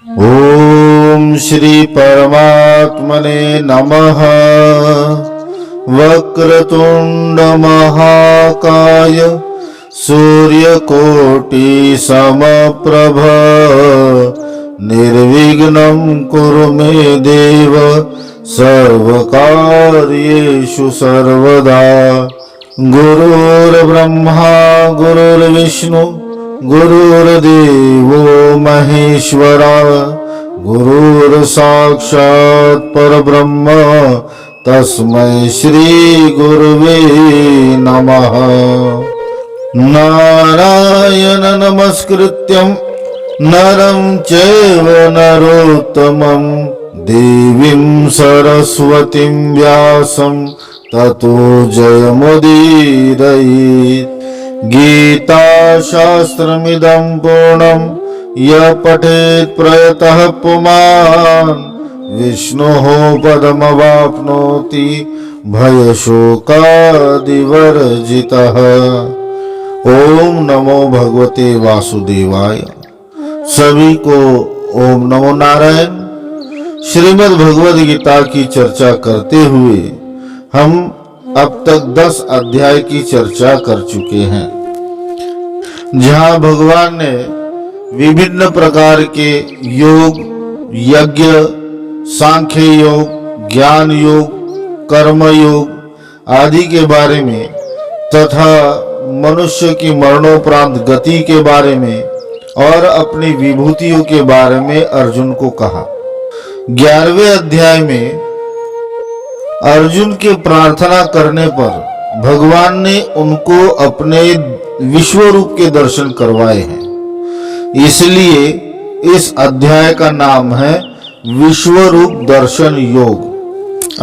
ओम श्री परमात्मने नमः। वक्रतुंड महाकाय सूर्यकोटि समप्रभ निर्विघ्नं कुरु मे देव सर्वकार्येषु सर्वदा। गुरुर्ब्रह्मा गुरुर्विष्णु गुरुर्देवो महेश्वरा गुरुर्साक्षात् परब्रह्म तस्मै श्री गुरुवे नमः। नारायण नमस्कृत्यं नरं चैव नरोत्तमं देवीं सरस्वतीं व्यासं ततो जयमुदीरयेत्। गीता शास्त्रमिदं पूर्णं यः पठेत् प्रयतः पुमान् विष्णोः पदमवाप्नोति भयशोकादिवर्जितः। ओम नमो भगवते वासुदेवाय। सभी को ओम नमो नारायण। श्रीमद् भगवद गीता की चर्चा करते हुए हम अब तक 10 अध्याय की चर्चा कर चुके हैं, जहां भगवान ने विभिन्न प्रकार के योग, यज्ञ, सांख्य योग, ज्ञान योग, कर्म योग आदि के बारे में तथा मनुष्य की मरणोपरांत गति के बारे में और अपनी विभूतियों के बारे में अर्जुन को कहा। 11वें अध्याय में अर्जुन के प्रार्थना करने पर भगवान ने उनको अपने विश्व रूप के दर्शन करवाए हैं, इसलिए इस अध्याय का नाम है विश्व रूप दर्शन योग।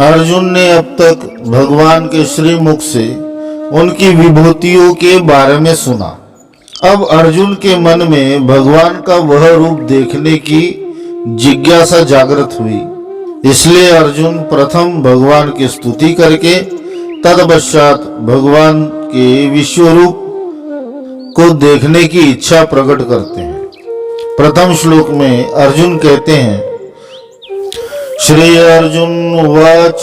अर्जुन ने अब तक भगवान के श्रीमुख से उनकी विभूतियों के बारे में सुना। अब अर्जुन के मन में भगवान का वह रूप देखने की जिज्ञासा जागृत हुई, इसलिए अर्जुन प्रथम भगवान की स्तुति करके तत्पश्चात भगवान के विश्व रूप को देखने की इच्छा प्रकट करते हैं। प्रथम श्लोक में अर्जुन कहते हैं, श्री अर्जुन उवाच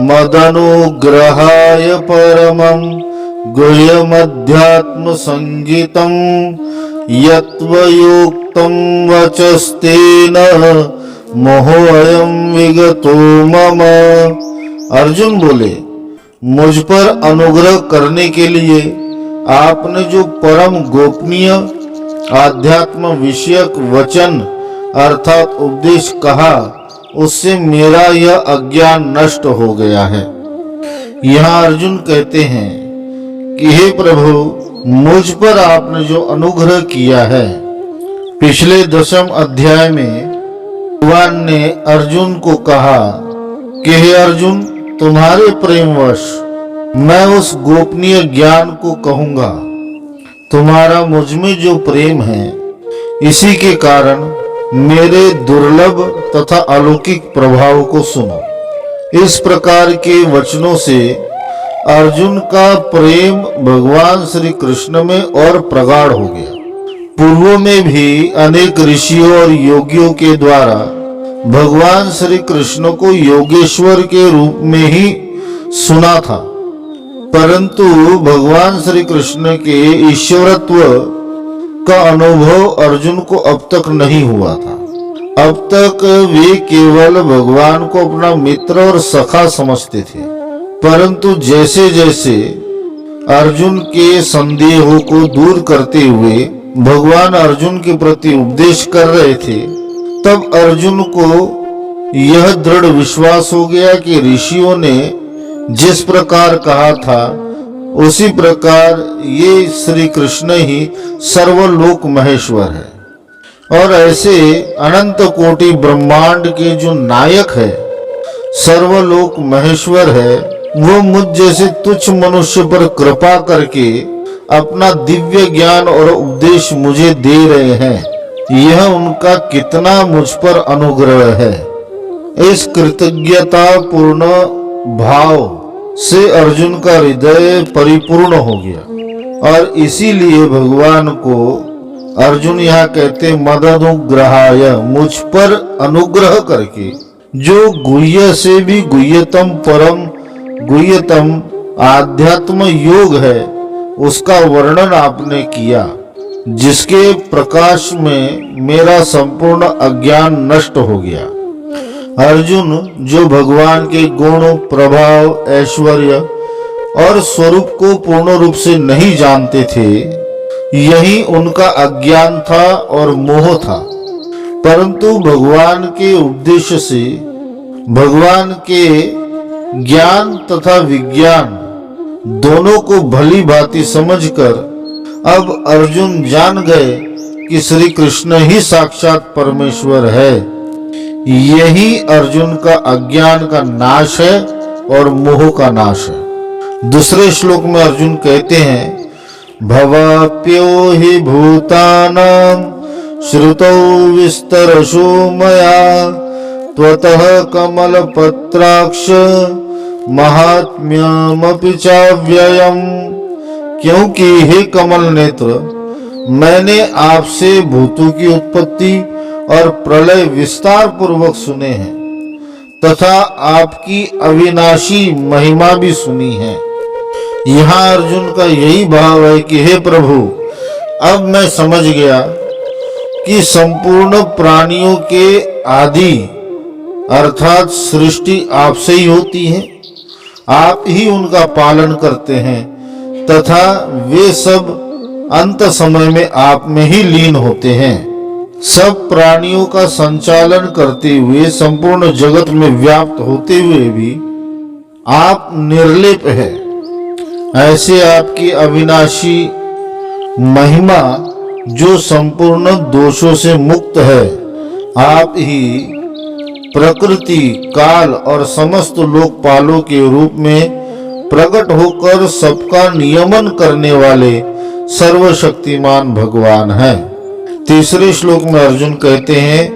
मदनुग्रहाय परमं गुह्यमध्यात्म संगीतं यत्त्वयोक्तं वचस्तेन मोहोऽयं विगतो मम। अर्जुन बोले, मुझ पर अनुग्रह करने के लिए आपने जो परम गोपनीय आध्यात्म विषयक वचन अर्थात उपदेश कहा, उससे मेरा यह अज्ञान नष्ट हो गया है। यहाँ अर्जुन कहते हैं कि हे प्रभु, मुझ पर आपने जो अनुग्रह किया है। पिछले 10वें अध्याय में भगवान ने अर्जुन को कहा कि हे अर्जुन, तुम्हारे प्रेमवश मैं उस गोपनीय ज्ञान को कहूंगा। तुम्हारा मुझ में जो प्रेम है, इसी के कारण मेरे दुर्लभ तथा अलौकिक प्रभाव को सुनो। इस प्रकार के वचनों से अर्जुन का प्रेम भगवान श्री कृष्ण में और प्रगाढ़ हो गया। पूर्व में भी अनेक ऋषियों और योगियों के द्वारा भगवान श्री कृष्ण को योगेश्वर के रूप में ही सुना था, परंतु भगवान श्री कृष्ण के ईश्वरत्व का अनुभव अर्जुन को अब तक नहीं हुआ था। अब तक वे केवल भगवान को अपना मित्र और सखा समझते थे, परंतु जैसे जैसे अर्जुन के संदेहों को दूर करते हुए भगवान अर्जुन के प्रति उपदेश कर रहे थे, तब अर्जुन को यह दृढ़ विश्वास हो गया कि ऋषियों ने जिस प्रकार कहा था, उसी प्रकार ये श्री कृष्ण ही सर्वलोक महेश्वर है और ऐसे अनंत कोटि ब्रह्मांड के जो नायक है, सर्वलोक महेश्वर है, वो मुझ जैसे तुच्छ मनुष्य पर कृपा करके अपना दिव्य ज्ञान और उपदेश मुझे दे रहे हैं। यह उनका कितना मुझ पर अनुग्रह है। इस कृतज्ञता पूर्ण भाव से अर्जुन का हृदय परिपूर्ण हो गया और इसीलिए भगवान को अर्जुन यहाँ कहते मदनुग्रहाय, मुझ पर अनुग्रह करके। जो गुह्य से भी गुह्यतम परम गुह्यतम आध्यात्म योग है उसका वर्णन आपने किया, जिसके प्रकाश में मेरा संपूर्ण अज्ञान नष्ट हो गया। अर्जुन जो भगवान के गुण, प्रभाव, ऐश्वर्य और स्वरूप को पूर्ण रूप से नहीं जानते थे, यही उनका अज्ञान था और मोह था। परंतु भगवान के उपदेश से भगवान के ज्ञान तथा विज्ञान दोनों को भली भांति समझकर अब अर्जुन जान गए कि श्री कृष्ण ही साक्षात परमेश्वर है। यही अर्जुन का अज्ञान का नाश है और मोह का नाश है। दूसरे श्लोक में अर्जुन कहते हैं भवाप्यो हि भूतानां श्रुतौ विस्तरशो मया त्वतः कमलपत्राक्ष महात्म्यमपि चाव्ययम्। क्योंकि हे कमल नेत्र, मैंने आपसे भूतों की उत्पत्ति और प्रलय विस्तार पूर्वक सुने हैं तथा आपकी अविनाशी महिमा भी सुनी है। यहाँ अर्जुन का यही भाव है कि हे प्रभु, अब मैं समझ गया कि संपूर्ण प्राणियों के आदि अर्थात सृष्टि आपसे ही होती है, आप ही उनका पालन करते हैं तथा वे सब अंत समय में आप में ही लीन होते हैं। सब प्राणियों का संचालन करते हुए संपूर्ण जगत में व्याप्त होते हुए भी आप निर्लेप है। ऐसे आपकी अविनाशी महिमा जो संपूर्ण दोषों से मुक्त है, आप ही प्रकृति, काल और समस्त लोकपालों के रूप में प्रकट होकर सबका नियमन करने वाले सर्वशक्तिमान भगवान हैं। तीसरे श्लोक में अर्जुन कहते हैं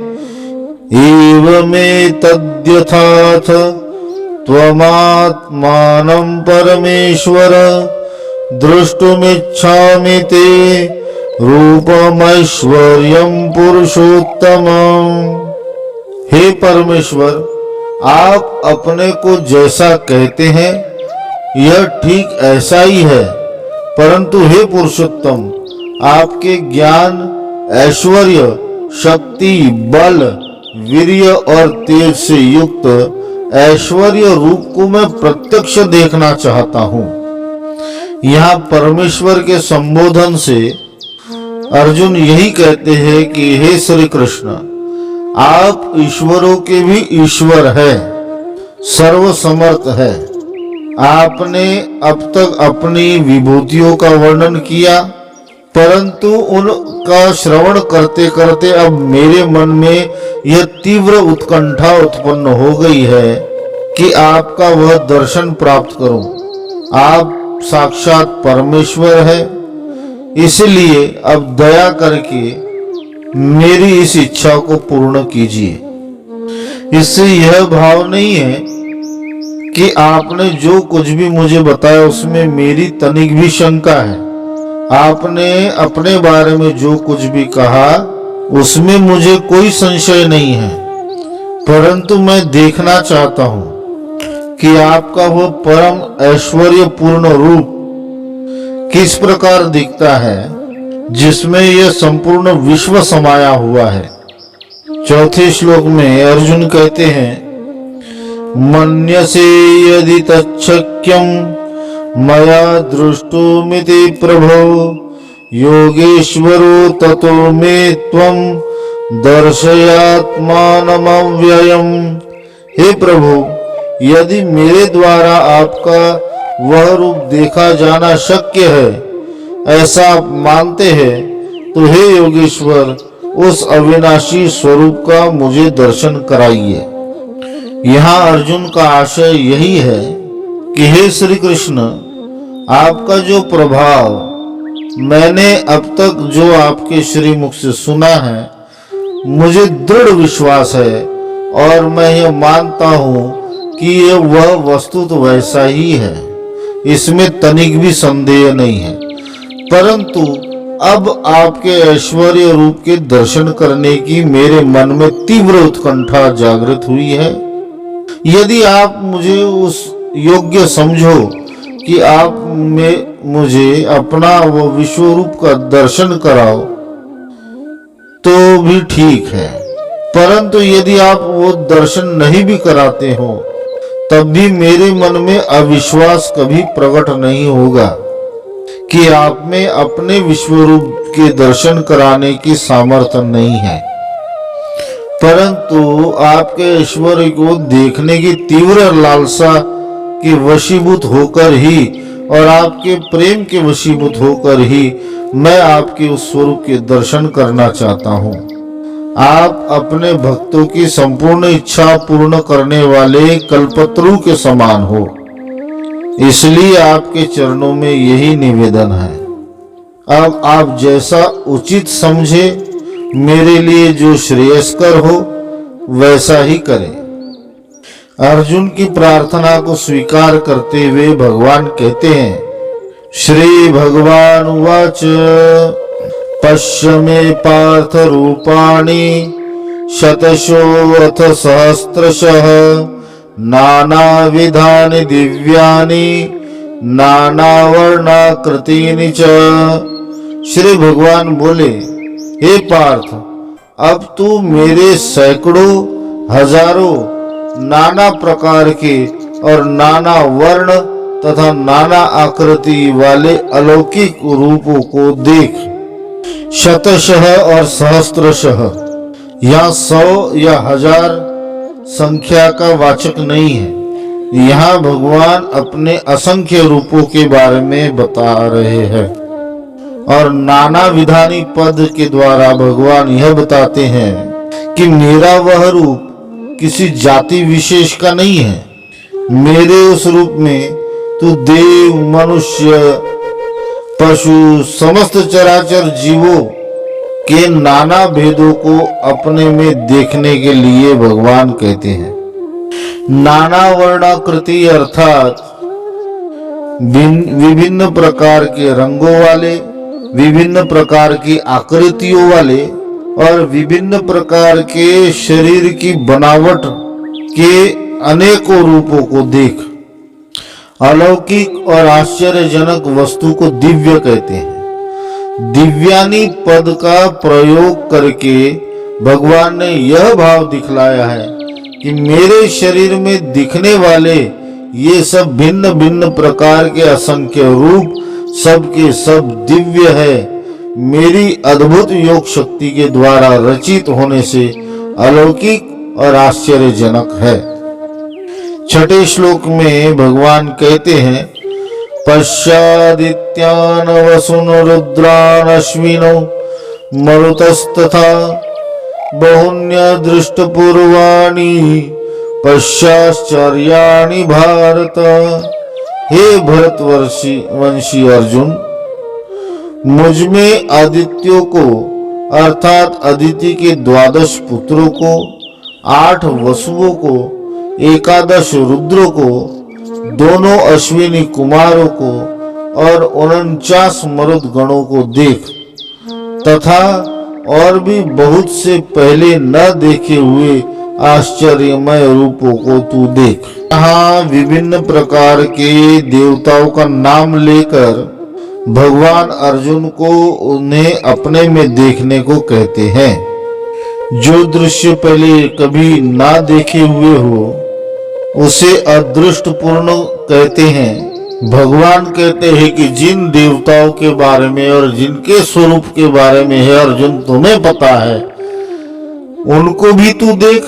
एवमेतद्यथाथ त्वमात्मानं परमेश्वर द्रष्टुमिच्छामि ते रूपमैश्वर्यं पुरुषोत्तमम्। हे परमेश्वर, आप अपने को जैसा कहते हैं यह ठीक ऐसा ही है, परंतु हे पुरुषोत्तम, आपके ज्ञान, ऐश्वर्य, शक्ति, बल, वीर्य और तेज से युक्त ऐश्वर्य रूप को मैं प्रत्यक्ष देखना चाहता हूँ। यहाँ परमेश्वर के संबोधन से अर्जुन यही कहते हैं कि हे श्री कृष्ण, आप ईश्वरों के भी ईश्वर है, सर्वसमर्थ है। आपने अब तक अपनी विभूतियों का वर्णन किया, परंतु उनका श्रवण करते करते अब मेरे मन में यह तीव्र उत्कंठा उत्पन्न हो गई है कि आपका वह दर्शन प्राप्त करूं। आप साक्षात परमेश्वर है, इसलिए अब दया करके मेरी इस इच्छा को पूर्ण कीजिए। इससे यह भाव नहीं है कि आपने जो कुछ भी मुझे बताया उसमें मेरी तनिक भी शंका है। आपने अपने बारे में जो कुछ भी कहा उसमें मुझे कोई संशय नहीं है, परंतु मैं देखना चाहता हूँ कि आपका वह परम ऐश्वर्य पूर्ण रूप किस प्रकार दिखता है जिसमें यह संपूर्ण विश्व समाया हुआ है। चौथे श्लोक में अर्जुन कहते हैं मन्यसे यदि तच्छक्यं मया दृष्टुमिति प्रभो योगेश्वरो ततो मे त्वं दर्शयात्मानमव्ययम्। हे प्रभु, यदि मेरे द्वारा आपका वह रूप देखा जाना शक्य है, ऐसा आप मानते हैं, तो हे योगेश्वर, उस अविनाशी स्वरूप का मुझे दर्शन कराइए। यहाँ अर्जुन का आशय यही है कि हे श्री कृष्ण, आपका जो प्रभाव मैंने अब तक जो आपके श्रीमुख से सुना है, मुझे दृढ़ विश्वास है और मैं यह मानता हूँ कि यह वह वस्तु तो वैसा ही है, इसमें तनिक भी संदेह नहीं है। परंतु अब आपके ऐश्वर्य रूप के दर्शन करने की मेरे मन में तीव्र उत्कंठा जागृत हुई है। यदि आप मुझे उस योग्य समझो कि आप में मुझे अपना वो विश्व रूप का दर्शन कराओ तो भी ठीक है, परंतु यदि आप वो दर्शन नहीं भी कराते हो तब भी मेरे मन में अविश्वास कभी प्रकट नहीं होगा कि आप में अपने विश्व रूप के दर्शन कराने की सामर्थ्य नहीं है, परंतु आपके ऐश्वर्य को देखने की तीव्र लालसा के वशीभूत होकर ही और आपके प्रेम के वशीभूत होकर ही मैं आपके उस स्वरूप के दर्शन करना चाहता हूँ। आप अपने भक्तों की संपूर्ण इच्छा पूर्ण करने वाले कल्पतरु के समान हो, इसलिए आपके चरणों में यही निवेदन है। अब आप जैसा उचित समझे, मेरे लिए जो श्रेयस्कर हो वैसा ही करें। अर्जुन की प्रार्थना को स्वीकार करते हुए भगवान कहते हैं, श्री भगवान उवाच पश्य मे पार्थ रूपाणि शतशोऽथ सहस्रशः नानाविधानि दिव्यानि नानावर्णाकृतीनि च। श्री भगवान बोले, हे पार्थ, अब तू मेरे सैकड़ों हजारों नाना प्रकार के और नाना वर्ण तथा नाना आकृति वाले अलौकिक रूपों को देख। शतशः और सहस्त्रशः, यहाँ 100 या 1000 संख्या का वाचक नहीं है। यहाँ भगवान अपने असंख्य रूपों के बारे में बता रहे हैं और नाना विधानी पद के द्वारा भगवान यह बताते हैं कि मेरा वह रूप किसी जाति विशेष का नहीं है। मेरे उस रूप में तू देव, मनुष्य, पशु, समस्त चराचर जीवों के नाना भेदों को अपने में देखने के लिए भगवान कहते हैं। नाना वर्णाकृति अर्थात विभिन्न प्रकार के रंगों वाले, विभिन्न प्रकार की आकृतियों वाले और विभिन्न प्रकार के शरीर की बनावट के अनेकों रूपों को देख। अलौकिक और आश्चर्यजनक वस्तु को दिव्य कहते हैं। दिव्यानी पद का प्रयोग करके भगवान ने यह भाव दिखलाया है कि मेरे शरीर में दिखने वाले ये सब भिन्न भिन्न प्रकार के असंख्य रूप सब के सब दिव्य है, मेरी अद्भुत योग शक्ति के द्वारा रचित होने से अलौकिक और आश्चर्यजनक है। छठे श्लोक में भगवान कहते हैं, पश्यादित्यान वसुन रुद्रान अश्विनो मरुतस्तथा बहुन्य दृष्ट पूर्वाणि पश्चाश्चर्याणि भारत। हे भरतवर्षी वंशी अर्जुन, मुझ में आदित्यों को अर्थात अदिति के 12 पुत्रों को, 8 वसुओं को, 11 रुद्रों को, दोनों अश्विनी कुमारों को और 49 मरुद गणों को देख, तथा और भी बहुत से पहले न देखे हुए आश्चर्यमय रूपों को तू देख। यहाँ विभिन्न प्रकार के देवताओं का नाम लेकर भगवान अर्जुन को उन्हें अपने में देखने को कहते हैं। जो दृश्य पहले कभी ना देखे हुए हो उसे अदृष्टपूर्ण कहते हैं। भगवान कहते हैं कि जिन देवताओं के बारे में और जिनके स्वरूप के बारे में है अर्जुन तुम्हें पता है, उनको भी तू देख,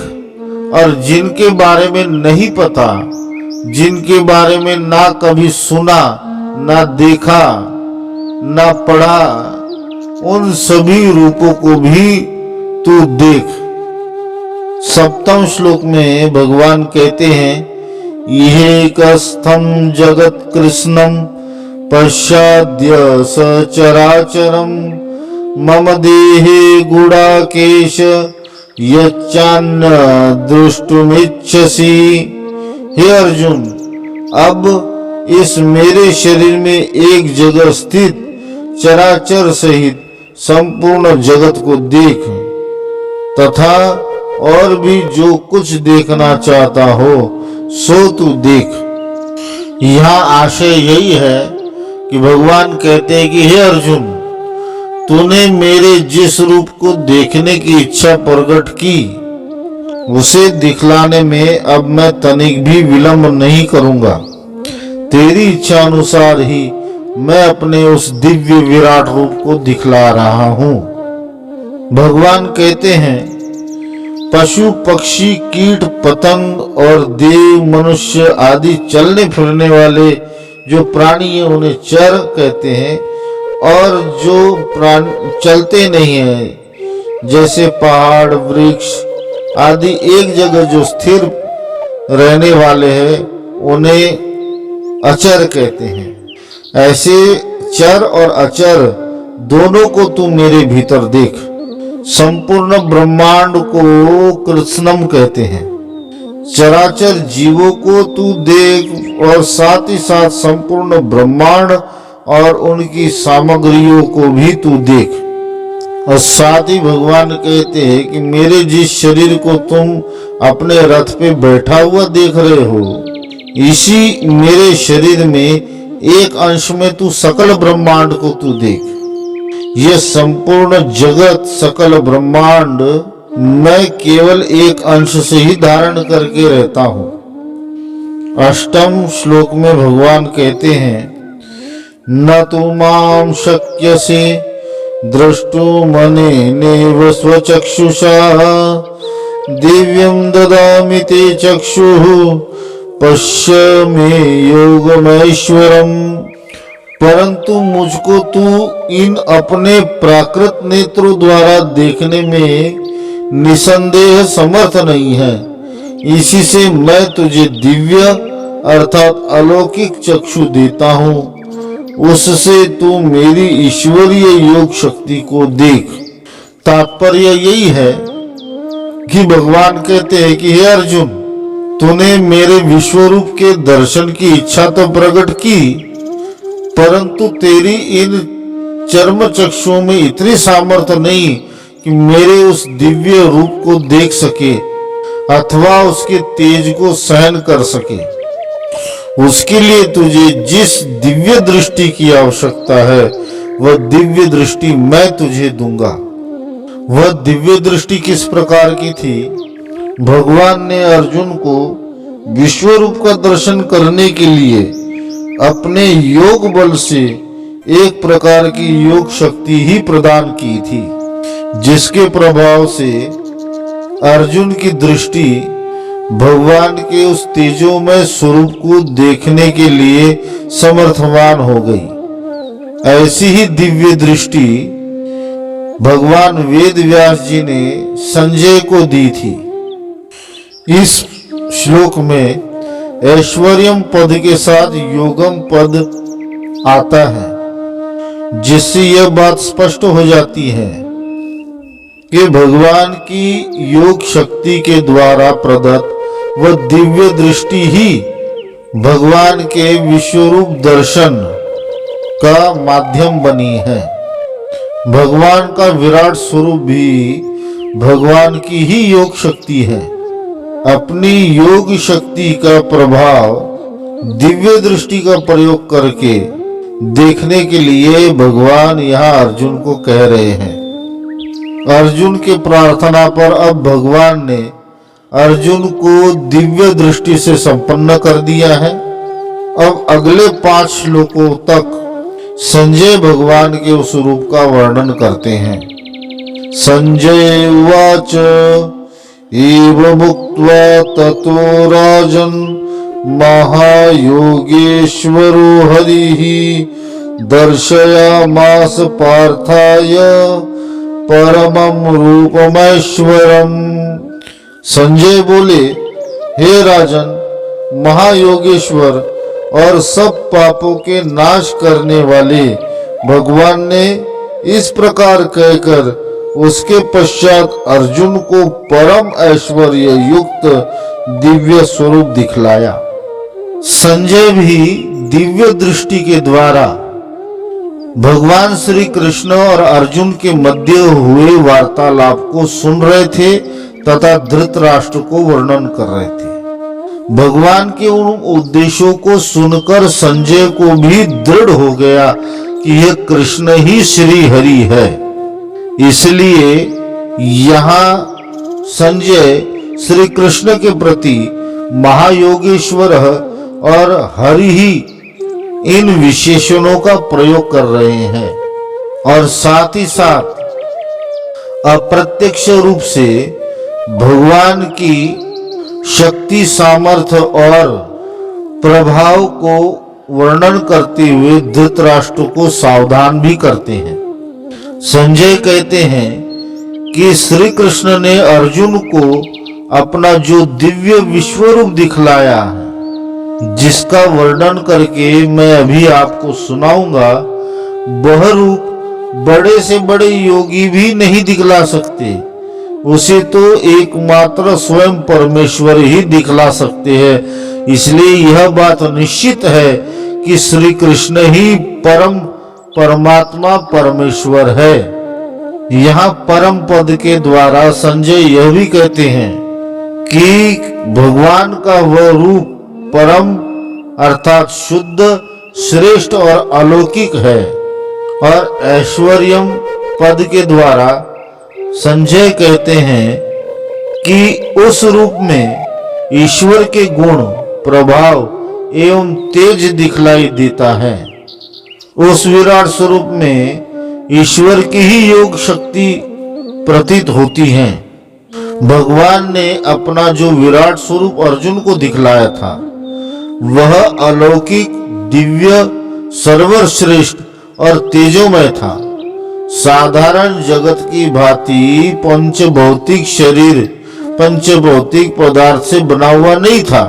और जिनके बारे में नहीं पता, जिनके बारे में ना कभी सुना, ना देखा, ना पढ़ा, उन सभी रूपों को भी तू देख। सप्तम श्लोक में भगवान कहते हैं, ये कस्थम जगत कृष्णम पश्चाद्य सचराचरम मम देहे गुडाकेश यच्चान्न दृष्टुमिच्छसि। हे अर्जुन, अब इस मेरे शरीर में एक जगह स्थित चराचर सहित संपूर्ण जगत को देख तथा और भी जो कुछ देखना चाहता हो सो तू देख। यहाँ आशय यही है कि भगवान कहते हैं कि हे अर्जुन, तूने मेरे जिस रूप को देखने की इच्छा प्रकट की उसे दिखलाने में अब मैं तनिक भी विलंब नहीं करूंगा। तेरी इच्छा अनुसार ही मैं अपने उस दिव्य विराट रूप को दिखला रहा हूं। भगवान कहते हैं, पशु पक्षी कीट पतंग और देव मनुष्य आदि चलने फिरने वाले जो प्राणी है उन्हें चर कहते हैं, और जो प्राणी चलते नहीं है जैसे पहाड़ वृक्ष आदि एक जगह जो स्थिर रहने वाले हैं उन्हें अचर कहते हैं। ऐसे चर और अचर दोनों को तू मेरे भीतर देख। संपूर्ण ब्रह्मांड को कृष्णम कहते हैं। चराचर जीवों को तू देख और साथ ही साथ संपूर्ण ब्रह्मांड और उनकी सामग्रियों को भी तू देख। और साथ ही भगवान कहते हैं कि मेरे जिस शरीर को तुम अपने रथ पे बैठा हुआ देख रहे हो, इसी मेरे शरीर में एक अंश में तू सकल ब्रह्मांड को तू देख। ये संपूर्ण जगत सकल ब्रह्मांड मैं केवल एक अंश से ही धारण करके रहता हूँ। अष्टम श्लोक में भगवान कहते हैं, न तु मां शक्यसे द्रष्टुमनेनैव स्वचक्षुषा दिव्यं ददामि ते चक्षुः पश्य मे योगमैश्वरम्। परंतु मुझको तू इन अपने प्राकृत नेत्रों द्वारा देखने में निसंदेह समर्थ नहीं है। इसी से मैं तुझे दिव्य अर्थात अलौकिक चक्षु देता हूँ, उससे तू मेरी ईश्वरीय योग शक्ति को देख। तात्पर्य यही है कि भगवान कहते हैं कि हे अर्जुन, तूने मेरे विश्वरूप के दर्शन की इच्छा तो प्रकट की, परंतु तेरी इन चर्म चक्षुओं में इतनी सामर्थ्य नहीं कि मेरे उस दिव्य रूप को देख सके अथवा उसके तेज को सहन कर सके। उसके लिए तुझे जिस दिव्य दृष्टि की आवश्यकता है वह दिव्य दृष्टि मैं तुझे दूंगा। वह दिव्य दृष्टि किस प्रकार की थी? भगवान ने अर्जुन को विश्व रूप का दर्शन करने के लिए अपने योग बल से एक प्रकार की योग शक्ति ही प्रदान की थी, जिसके प्रभाव से अर्जुन की दृष्टि भगवान के उस तेजोमय स्वरूप को देखने के लिए समर्थवान हो गई। ऐसी ही दिव्य दृष्टि भगवान वेद व्यास जी ने संजय को दी थी। इस श्लोक में ऐश्वर्यम पद के साथ योगम पद आता है, जिससे यह बात स्पष्ट हो जाती है कि भगवान की योग शक्ति के द्वारा प्रदत्त वह दिव्य दृष्टि ही भगवान के विश्वरूप दर्शन का माध्यम बनी है। भगवान का विराट स्वरूप भी भगवान की ही योग शक्ति है। अपनी योग शक्ति का प्रभाव दिव्य दृष्टि का प्रयोग करके देखने के लिए भगवान यहाँ अर्जुन को कह रहे हैं। अर्जुन के प्रार्थना पर अब भगवान ने अर्जुन को दिव्य दृष्टि से संपन्न कर दिया है। अब अगले 5 श्लोकों तक संजय भगवान के उस रूप का वर्णन करते हैं। संजय उवाच एवं मुक्त्वा ततो राजन् महायोगेश्वरो हरिः दर्शयामास पार्थाय परमं रूपमैश्वरम्। संजय बोले, हे राजन, महायोगेश्वर और सब पापों के नाश करने वाले भगवान ने इस प्रकार कहकर उसके पश्चात अर्जुन को परम ऐश्वर्य युक्त दिव्य स्वरूप दिखलाया। संजय भी दिव्य दृष्टि के द्वारा भगवान श्री कृष्ण और अर्जुन के मध्य हुए वार्तालाप को सुन रहे थे तथा धृतराष्ट्र को वर्णन कर रहे थे। भगवान के उन उद्देश्यों को सुनकर संजय को भी दृढ़ हो गया कि यह कृष्ण ही श्री हरि है। इसलिए यहाँ संजय श्री कृष्ण के प्रति महायोगेश्वर और हरि ही इन विशेषणों का प्रयोग कर रहे हैं और साथ ही साथ अप्रत्यक्ष रूप से भगवान की शक्ति, सामर्थ्य और प्रभाव को वर्णन करते हुए धृतराष्ट्र को सावधान भी करते हैं। संजय कहते हैं कि श्री कृष्ण ने अर्जुन को अपना जो दिव्य विश्वरूप दिखलाया है, जिसका वर्णन करके मैं अभी आपको सुनाऊंगा, वह रूप बड़े से बड़े योगी भी नहीं दिखला सकते। उसे तो एकमात्र स्वयं परमेश्वर ही दिखला सकते हैं। इसलिए यह बात निश्चित है कि श्री कृष्ण ही परम परमात्मा परमेश्वर है। यहाँ परम पद के द्वारा संजय यह भी कहते हैं कि भगवान का वह रूप परम अर्थात शुद्ध, श्रेष्ठ और अलौकिक है। और ऐश्वर्यम पद के द्वारा संजय कहते हैं कि उस रूप में ईश्वर के गुण, प्रभाव एवं तेज दिखलाई देता है। उस विराट स्वरूप में ईश्वर की ही योग शक्ति प्रतीत होती है। भगवान ने अपना जो विराट स्वरूप अर्जुन को दिखलाया था, वह अलौकिक, दिव्य, सर्वश्रेष्ठ और तेजोमय था। साधारण जगत की भांति पंचभौतिक शरीर पंचभौतिक पदार्थ से बना हुआ नहीं था।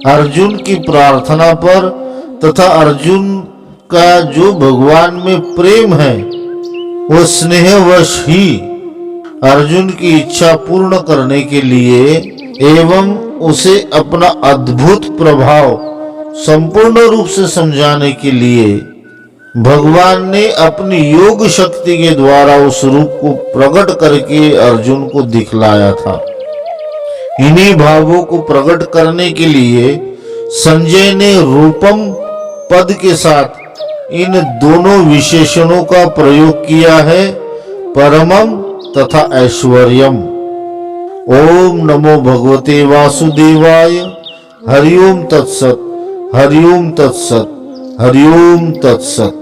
अर्जुन की प्रार्थना पर तथा अर्जुन का जो भगवान में प्रेम है, वो स्नेहवश ही अर्जुन की इच्छा पूर्ण करने के लिए एवं उसे अपना अद्भुत प्रभाव संपूर्ण रूप से समझाने के लिए भगवान ने अपनी योग शक्ति के द्वारा उस रूप को प्रकट करके अर्जुन को दिखलाया था। इन्हीं भावों को प्रकट करने के लिए संजय ने रूपम पद के साथ इन दोनों विशेषणों का प्रयोग किया है, परमम तथा ऐश्वर्यम। ओम नमो भगवते वासुदेवाय। हरिओम तत्सत, हरिओम तत्सत, हरिओम तत्सत।